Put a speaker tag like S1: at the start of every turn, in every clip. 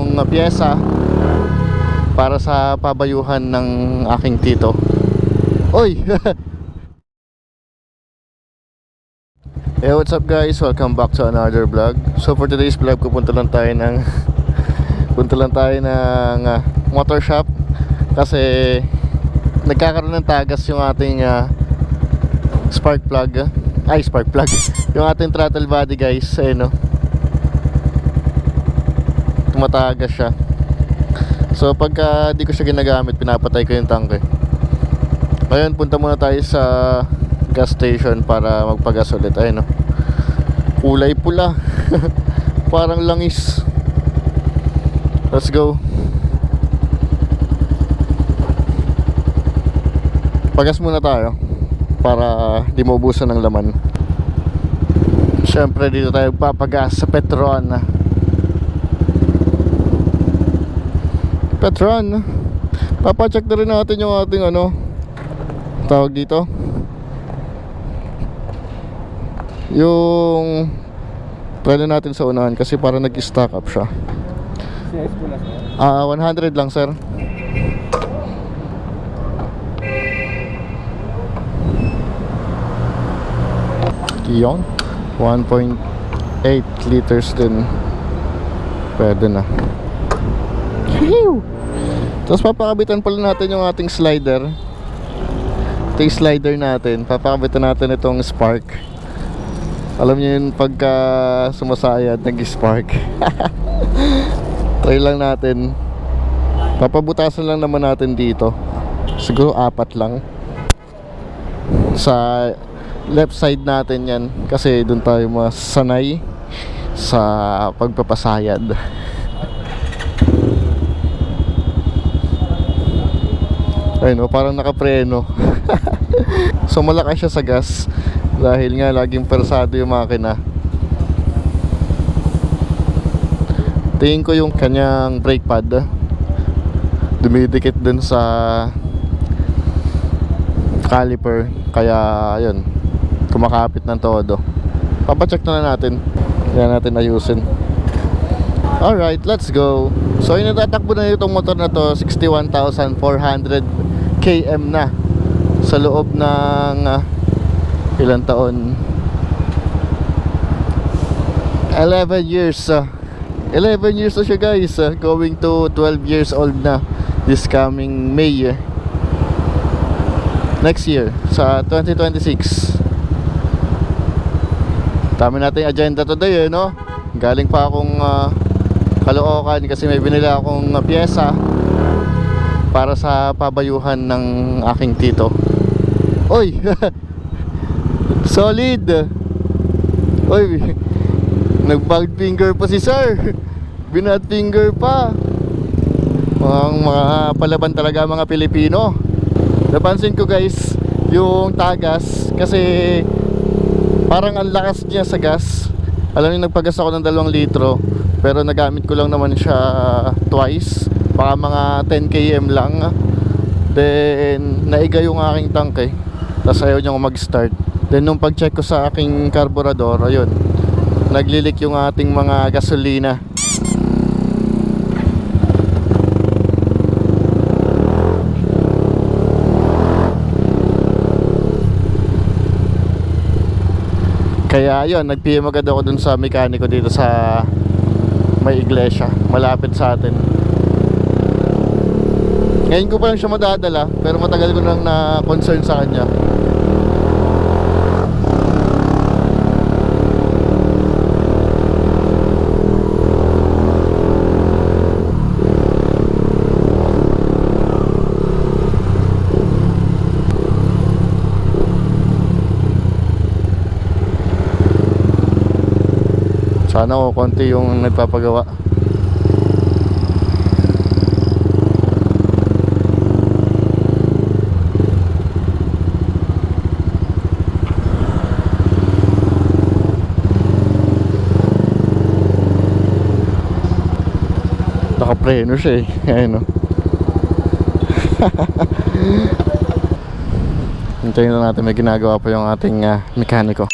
S1: akong pyesa para sa pabayuhan ng aking tito. Oy! Hey, what's up guys? Welcome back to another vlog. So for today's vlog, punta lang tayo ng motor shop kasi nagkakaroon ng tagas yung ating spark plug. Yung ating throttle body guys, ayun no. Tumatagas siya. So pagka di ko siya ginagamit, pinapatay ko yung tangke. Ngayon punta muna tayo sa gas station para magpagas ulit. Ayun no. Kulay pula. Parang langis. Let's go. Pagas muna tayo para di maubusan ng laman. Siyempre dito tayo papagas sa Petron. Papacheck na rin natin yung ating tawag dito, yung preno natin sa unahan kasi para nag-stack up siya. 100 lang sir. Yun, 1.8 liters din. Pwede na. Tapos papakabitan pala natin yung ating slider. Ito yung slider natin. Papakabitan natin itong spark. Alam niyo yun, pagka sumasayad nag-spark. Try lang natin. Papabutasan lang naman natin dito. Siguro 4 lang. Sa left side natin yan, kasi doon tayo mas sanay sa pagpapasayad. Ayun parang nakapreno. So malakas siya sa gas dahil nga laging persado yung makina. Tingin ko yung kanyang brake pad dumidikit dun sa caliper, kaya yun, kumakapit ng todo. Papacheck na natin. Yan natin ayusin. Alright, let's go. So yung natatakbo na itong motor na to, 61,400 km na sa loob ng ilang taon? 11 years. 11 years na siya guys. Going to 12 years old na this coming May. Next year, sa 2026. Dami natin agenda today no? Galing pa akong Caloocan kasi may binili akong pyesa para sa pabayuhan ng aking tito. Oy! Solid! Oy! Nag-bag finger pa si sir! Binat finger pa! Mga palaban talaga mga Pilipino. Napansin ko guys yung tagas kasi parang ang lakas niya sa gas. Alam niyo, nagpagas ako ng 2 litro pero nagamit ko lang naman siya twice, baka mga 10 km lang. Then naiga yung aking tangke, tapos ayaw niya mag-start. Then nung pag-check ko sa aking carburetor, ayun, naglilik yung ating mga gasolina. Kaya yun, nag-PM agad ako dun sa mekaniko dito sa may iglesia, malapit sa atin. Ngayon ko pa lang siya madadala, pero matagal ko nang na-concern sa kanya. Sana konti yung nagpapagawa. Nakapreno siya Ayun hintayin na natin, may ginagawa pa yung ating mekaniko.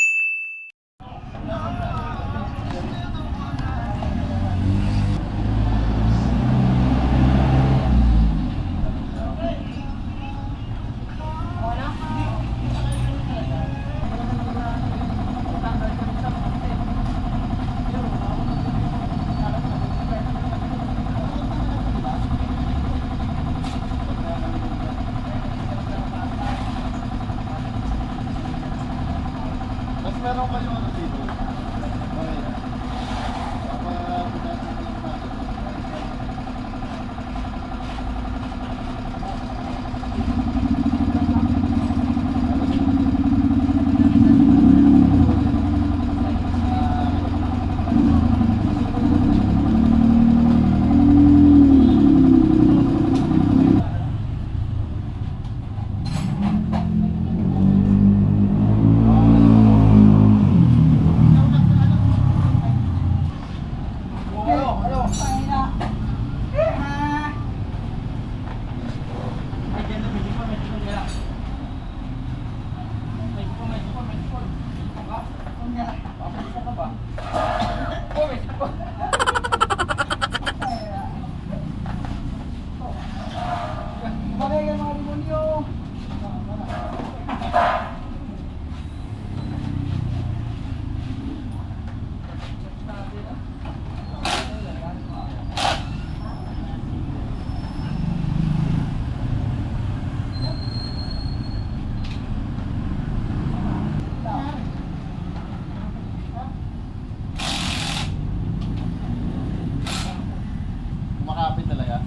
S1: Kumakapit talaga.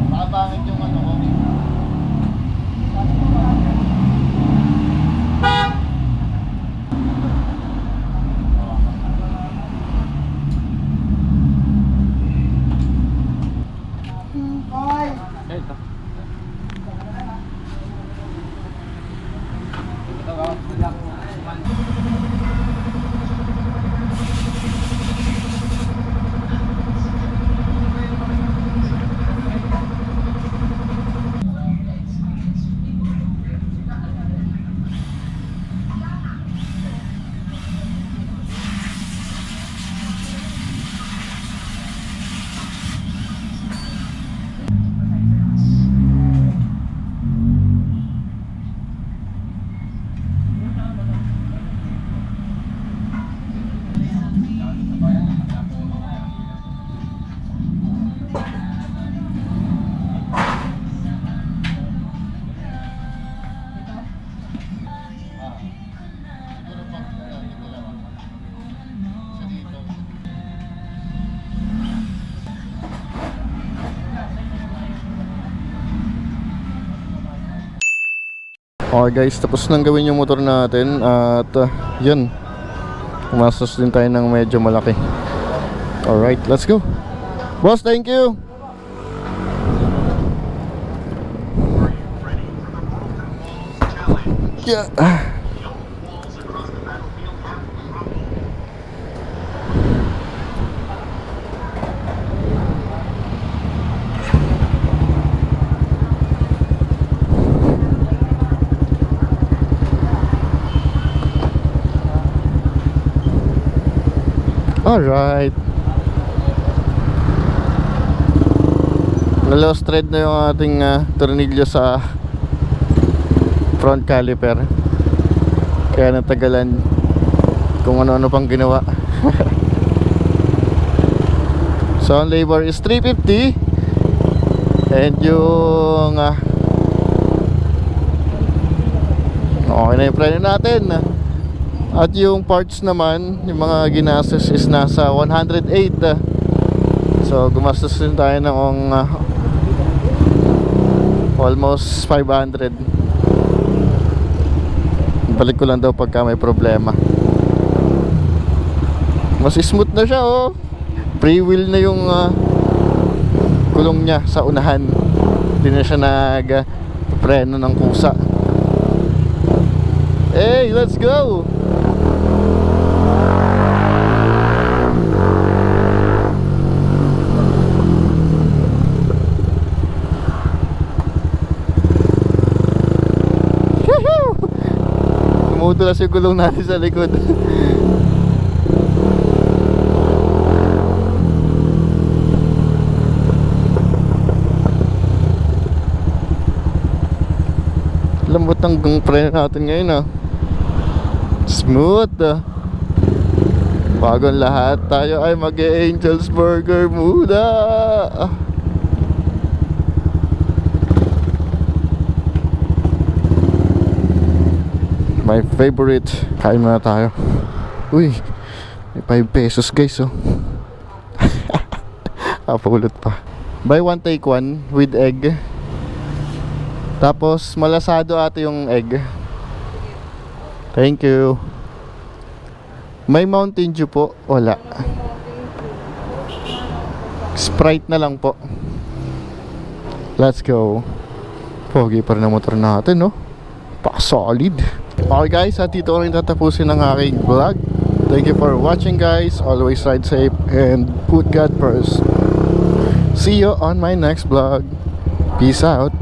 S1: Nakabangit yung ano ko. Okay guys, tapos nang gawin yung motor natin at yun, kumastos din tayo ng medyo malaki. Alright, let's go. Boss, thank you. Yeah. Alright. Na-lost thread na yung ating tornilyo sa front caliper. Kaya natagalan kung ano-ano pang ginawa. So ang labor is 350. And yung okay na yung preno natin. At yung parts naman, yung mga ginastos is nasa 108. So gumastos din tayo ng almost 500. Balik ko lang daw pagka may problema. Mas smooth na siya, oh. Pre-wheel na yung gulong niya sa unahan. Hindi na siya nag-preno ng kusa. Hey, let's go! Tumutulas yung gulong natin sa likod. Lambot ng preno natin ngayon, smooth, Bagong lahat, tayo ay mag-Angel's Burger muna. My favorite. Kain muna tayo. Uy, may 5 pesos guys oh. Pulot pa. Buy one take one with egg. Tapos malasado ata yung egg. Thank you. May Mountain Dew po? Wala. Sprite na lang po. Let's go. Pogi pa rin ang motor natin, no? Pa-solid. Okay guys, at dito ko rin tatapusin ang aking vlog. Thank you for watching guys. Always ride safe and put God first. See you on my next vlog. Peace out.